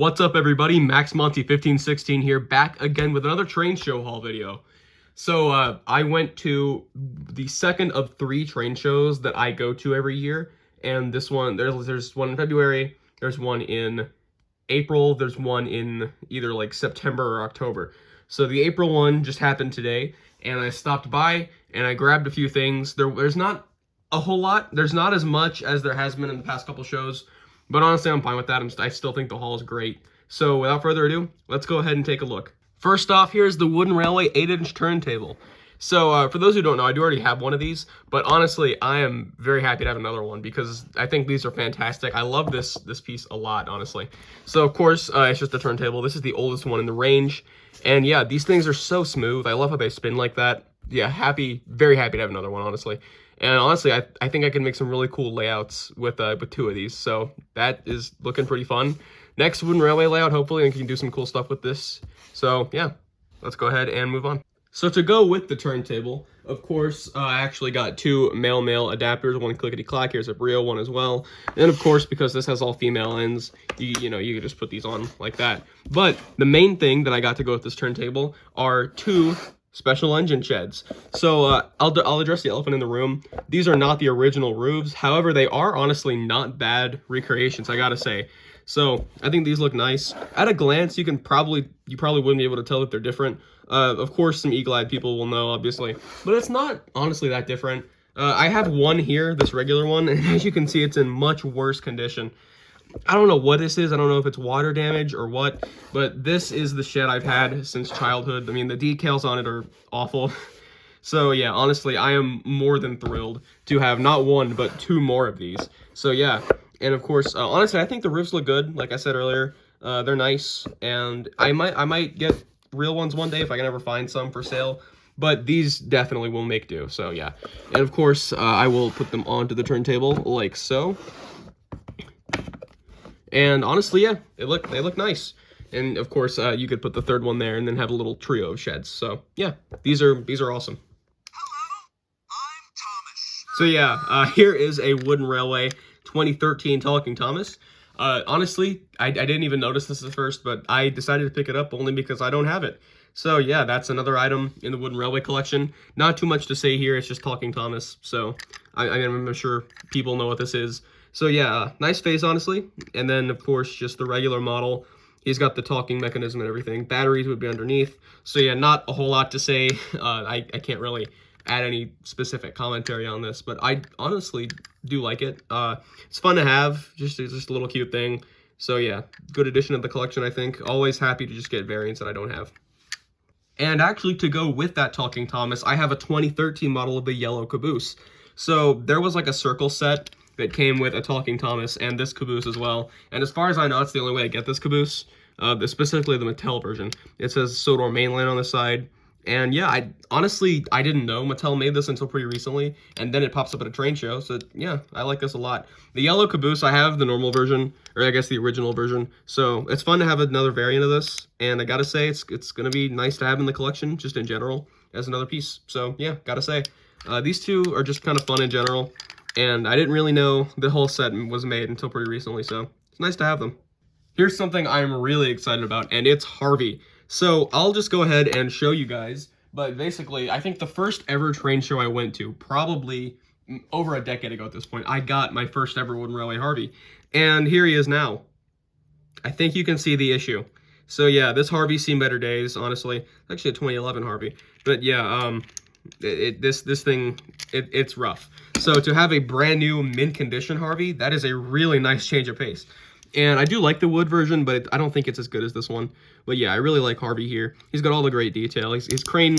What's up, everybody? Max Monty 1516 here, back again with another train show haul video. So I went to the second of 3 train shows that I go to every year, and this one there's one in February, there's one in April, there's one in either like September or October. So the April one just happened today, and I stopped by and I grabbed a few things. There's not a whole lot. There's not as much as there has been in the past couple shows. But honestly, I'm fine with that. I still think the haul is great. So without further ado, let's go ahead and take a look. First off, here's the Wooden Railway 8-inch turntable. So for those who don't know, I do already have one of these. But honestly, I am very happy to have another one because I think these are fantastic. I love this piece a lot, honestly. So of course, it's just a turntable. This is the oldest one in the range. And yeah, these things are so smooth. I love how they spin like that. Yeah, very happy to have another one, honestly. And honestly, I think I can make some really cool layouts with 2 of these. So that is looking pretty fun. Next Wooden Railway layout, hopefully, I can do some cool stuff with this. So yeah, let's go ahead and move on. So to go with the turntable, of course, I actually got 2 male-male adapters, one clickety-clack, here's a Brio one as well. And of course, because this has all female ends, you know, you could just put these on like that. But the main thing that I got to go with this turntable are 2 special engine sheds. So I'll address the elephant in the room. These are not the original roofs. However, they are honestly not bad recreations, I gotta say. So I think these look nice. At a glance, you probably wouldn't be able to tell that they're different. Of course, some eagle-eyed people will know, obviously, but it's not honestly that different. I have one here, this regular one, and as you can see, it's in much worse condition. I don't know what this is. I don't know if it's water damage or what, but this is the shed I've had since childhood. I mean, the decals on it are awful. So yeah, honestly, I am more than thrilled to have not 1, but 2 more of these. So yeah, and of course, honestly, I think the roofs look good. Like I said earlier, they're nice, and I might get real ones one day if I can ever find some for sale. But these definitely will make do. So yeah, and of course, I will put them onto the turntable like so. And honestly, yeah, they look nice. And of course, you could put the 3rd one there and then have a little trio of sheds. So yeah, these are awesome. Hello, I'm Thomas. So yeah, here is a Wooden Railway 2013 Talking Thomas. Honestly, I didn't even notice this at first, but I decided to pick it up only because I don't have it. So yeah, that's another item in the Wooden Railway collection. Not too much to say here, it's just Talking Thomas. So I'm sure people know what this is. So yeah, nice face, honestly. And then, of course, just the regular model. He's got the talking mechanism and everything. Batteries would be underneath. So yeah, not a whole lot to say. I can't really add any specific commentary on this, but I honestly do like it. It's fun to have, just a little cute thing. So yeah, good addition of the collection, I think. Always happy to just get variants that I don't have. And actually, to go with that Talking Thomas, I have a 2013 model of the yellow caboose. So there was like a circle set that came with a Talking Thomas and this caboose as well. And as far as I know, it's the only way to get this caboose, specifically the Mattel version. It says Sodor Mainland on the side. And yeah, I didn't know Mattel made this until pretty recently, and then it pops up at a train show, so yeah, I like this a lot. The yellow caboose, I have the normal version, or I guess the original version, so it's fun to have another variant of this, and I gotta say, it's gonna be nice to have in the collection, just in general, as another piece. So yeah, gotta say, these 2 are just kind of fun in general, and I didn't really know the whole set was made until pretty recently, so it's nice to have them. Here's something I'm really excited about, and it's Harvey. So I'll just go ahead and show you guys, but basically, I think the first ever train show I went to, probably over a decade ago at this point, I got my first ever Wooden Railway Harvey, and here he is now. I think you can see the issue. So yeah, this Harvey's seen better days, honestly. It's actually a 2011 Harvey, but yeah, this thing, it's rough. So to have a brand new mint condition Harvey, that is a really nice change of pace. And I do like the wood version, but I don't think it's as good as this one. But yeah, I really like Harvey here. He's got all the great detail. His crane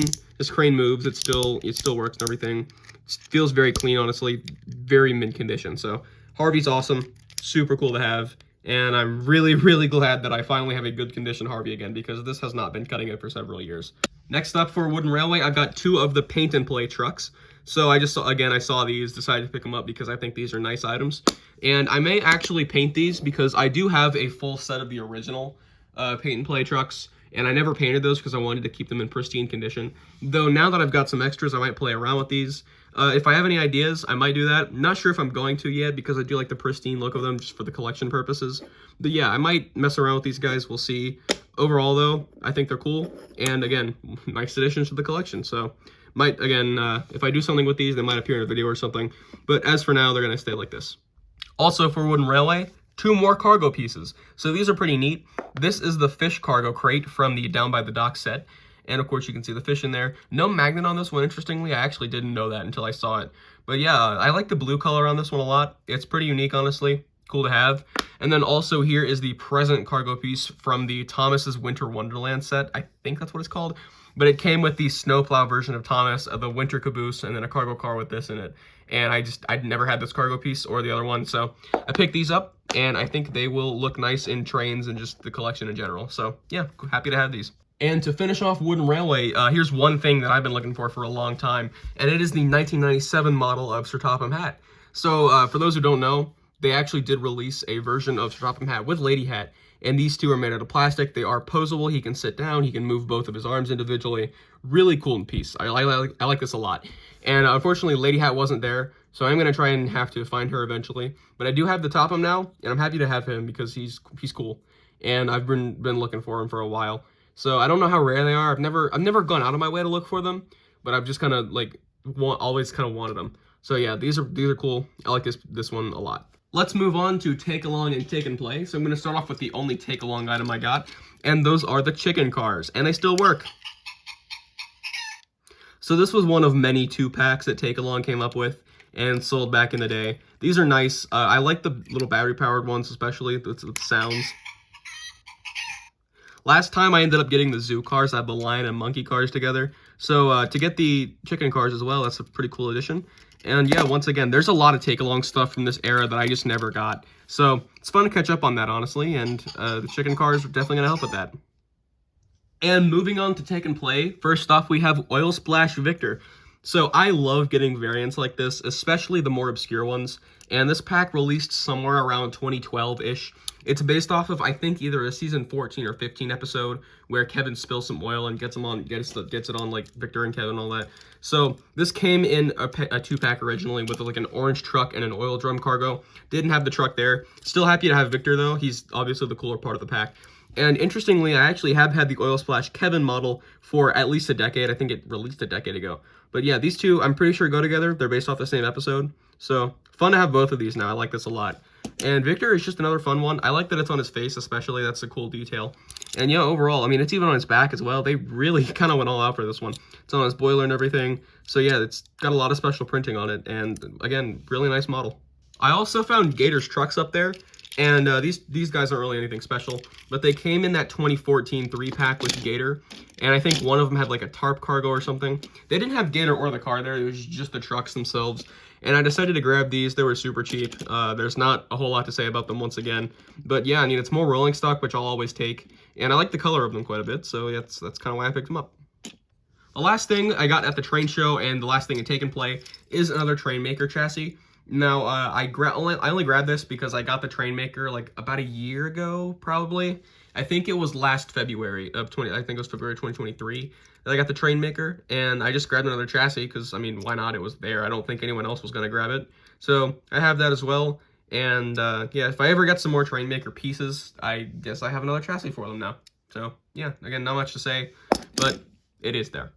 moves. It still works and everything. It feels very clean, honestly. Very mint condition. So Harvey's awesome. Super cool to have. And I'm really, really glad that I finally have a good condition Harvey again, because this has not been cutting it for several years. Next up for Wooden Railway, I've got 2 of the paint and play trucks. So I saw these, decided to pick them up because I think these are nice items. And I may actually paint these because I do have a full set of the original paint and play trucks. And I never painted those because I wanted to keep them in pristine condition. Though now that I've got some extras, I might play around with these. If I have any ideas, I might do that. Not sure if I'm going to yet because I do like the pristine look of them just for the collection purposes. But yeah, I might mess around with these guys. We'll see. Overall, though, I think they're cool. And again, nice additions to the collection. So might, again, if I do something with these, they might appear in a video or something. But as for now, they're going to stay like this. Also for Wooden Railway, 2 more cargo pieces. So these are pretty neat. This is the fish cargo crate from the Down by the Dock set. And of course you can see the fish in there. No magnet on this one, interestingly. I actually didn't know that until I saw it. But yeah, I like the blue color on this one a lot. It's pretty unique, honestly. Cool to have. And then also here is the present cargo piece from the Thomas's Winter Wonderland set. I think that's what it's called. But it came with the snowplow version of Thomas, the winter caboose, and then a cargo car with this in it. And I'd never had this cargo piece or the other one, so I picked these up, and I think they will look nice in trains and just the collection in general. So yeah, happy to have these. And to finish off Wooden Railway, here's one thing that I've been looking for a long time, and it is the 1997 model of Sir Topham Hatt. So for those who don't know, they actually did release a version of Sir Topham Hatt with Lady Hatt, and these two are made out of plastic. They are posable. He can sit down. He can move both of his arms individually. Really cool piece. I like this a lot. And unfortunately, Lady Hatt wasn't there, so I'm going to try and have to find her eventually. But I do have the Topham now, and I'm happy to have him because he's cool. And I've been looking for him for a while. So I don't know how rare they are. I've never gone out of my way to look for them, but I've just kind of like always kind of wanted them. So yeah, these are cool. I like this one a lot. Let's move on to Take Along and Take and Play. So I'm going to start off with the only Take Along item I got, and those are the chicken cars, and they still work. So this was one of many 2-packs that Take Along came up with and sold back in the day. These are nice. I like the little battery-powered ones, especially with the sounds. Last time I ended up getting the zoo cars. I have the lion and monkey cars together. So to get the chicken cars as well, that's a pretty cool addition. And yeah, once again, there's a lot of take-along stuff from this era that I just never got. So it's fun to catch up on that, honestly, and the chicken cars are definitely going to help with that. And moving on to Take and Play, first off, we have Oil Splash Victor. So I love getting variants like this, especially the more obscure ones. And this pack released somewhere around 2012-ish. It's based off of, I think, either a season 14 or 15 episode where Kevin spills some oil and gets it on like Victor and Kevin and all that. So this came in a 2-pack originally with like an orange truck and an oil drum cargo. Didn't have the truck there. Still happy to have Victor though. He's obviously the cooler part of the pack. And interestingly, I actually have had the Oil Splash Kevin model for at least a decade. I think it released a decade ago. But yeah, these two, I'm pretty sure go together. They're based off the same episode. So fun to have both of these now. I like this a lot. And Victor is just another fun one. I like that it's on his face, especially. That's a cool detail. And yeah, overall, I mean, it's even on his back as well. They really kind of went all out for this one. It's on his boiler and everything. So yeah, it's got a lot of special printing on it. And again, really nice model. I also found Gator's trucks up there. And these guys aren't really anything special, but they came in that 2014 3-pack with Gator, and I think one of them had like a tarp cargo or something. They didn't have Gator or the car there, it was just the trucks themselves, and I decided to grab these. They were super cheap. There's not a whole lot to say about them once again, but yeah, I mean, it's more rolling stock, which I'll always take, and I like the color of them quite a bit, so that's kind of why I picked them up. The last thing I got at the train show, and the last thing in Take and Play, is another Trainmaker chassis. Now, I only grabbed this because I got the Trainmaker like about a year ago, probably. I think it was last February of I think it was February 2023 that I got the Trainmaker, and I just grabbed another chassis because, I mean, why not? It was there. I don't think anyone else was going to grab it. So I have that as well, and yeah, if I ever get some more Trainmaker pieces, I guess I have another chassis for them now. So yeah, again, not much to say, but it is there.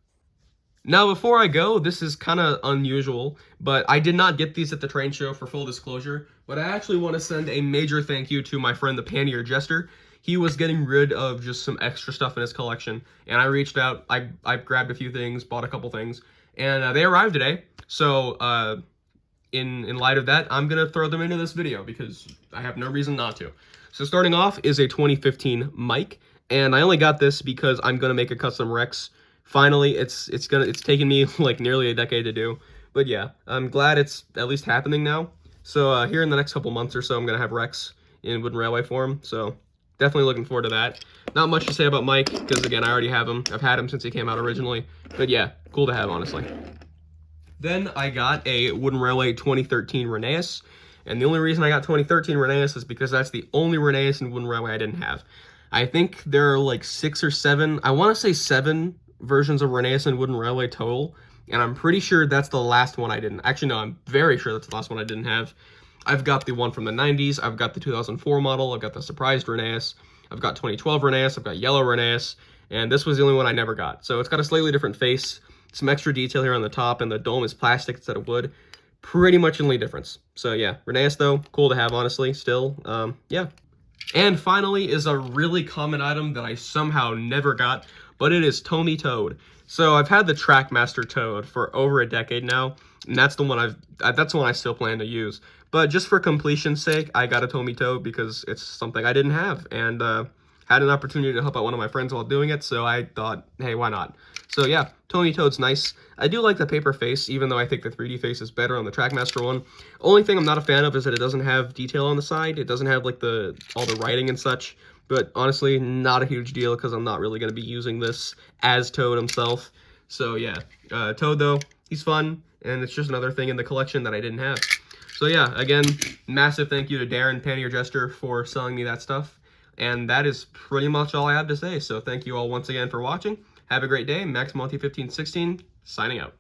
Now, before I go, this is kind of unusual, but I did not get these at the train show for full disclosure, but I actually want to send a major thank you to my friend, the Pannier Jester. He was getting rid of just some extra stuff in his collection, and I reached out, I grabbed a few things, bought a couple things, and they arrived today, so in light of that, I'm going to throw them into this video, because I have no reason not to. So starting off is a 2015 mic, and I only got this because I'm going to make a custom Rex. Finally, it's taken me like nearly a decade to do, but yeah, I'm glad it's at least happening now. So here in the next couple months or so, I'm gonna have Rex in Wooden Railway form. So definitely looking forward to that. Not much to say about Mike because again, I already have him. I've had him since he came out originally, but yeah, cool to have honestly. Then I got a Wooden Railway 2013 Rheneas, and the only reason I got 2013 Rheneas is because that's the only Rheneas in Wooden Railway I didn't have. I think there are like 6 or 7. I want to say 7 versions of Rheneas and Wooden Railway total, and I'm pretty sure that's the last one I didn't. Actually, no, I'm very sure that's the last one I didn't have. I've got the one from the 90s, I've got the 2004 model, I've got the surprised Rheneas, I've got 2012 Rheneas, I've got yellow Rheneas, and this was the only one I never got. So it's got a slightly different face, some extra detail here on the top, and the dome is plastic instead of wood. Pretty much the only difference. So yeah, Rheneas though, cool to have, honestly, still. Yeah. And finally is a really common item that I somehow never got, but it is Tomy Toad. So I've had the Trackmaster Toad for over a decade now, and that's the one I still plan to use. But just for completion's sake, I got a Tomy Toad because it's something I didn't have, and had an opportunity to help out one of my friends while doing it, so I thought, hey, why not? So yeah, Tomy Toad's nice. I do like the paper face, even though I think the 3D face is better on the Trackmaster one. Only thing I'm not a fan of is that it doesn't have detail on the side. It doesn't have like all the writing and such. But honestly, not a huge deal because I'm not really going to be using this as Toad himself. So yeah, Toad though, he's fun, and it's just another thing in the collection that I didn't have. So yeah, again, massive thank you to Darren Pannier Jester for selling me that stuff. And that is pretty much all I have to say. So thank you all once again for watching. Have a great day. Max Monty 1516 signing out.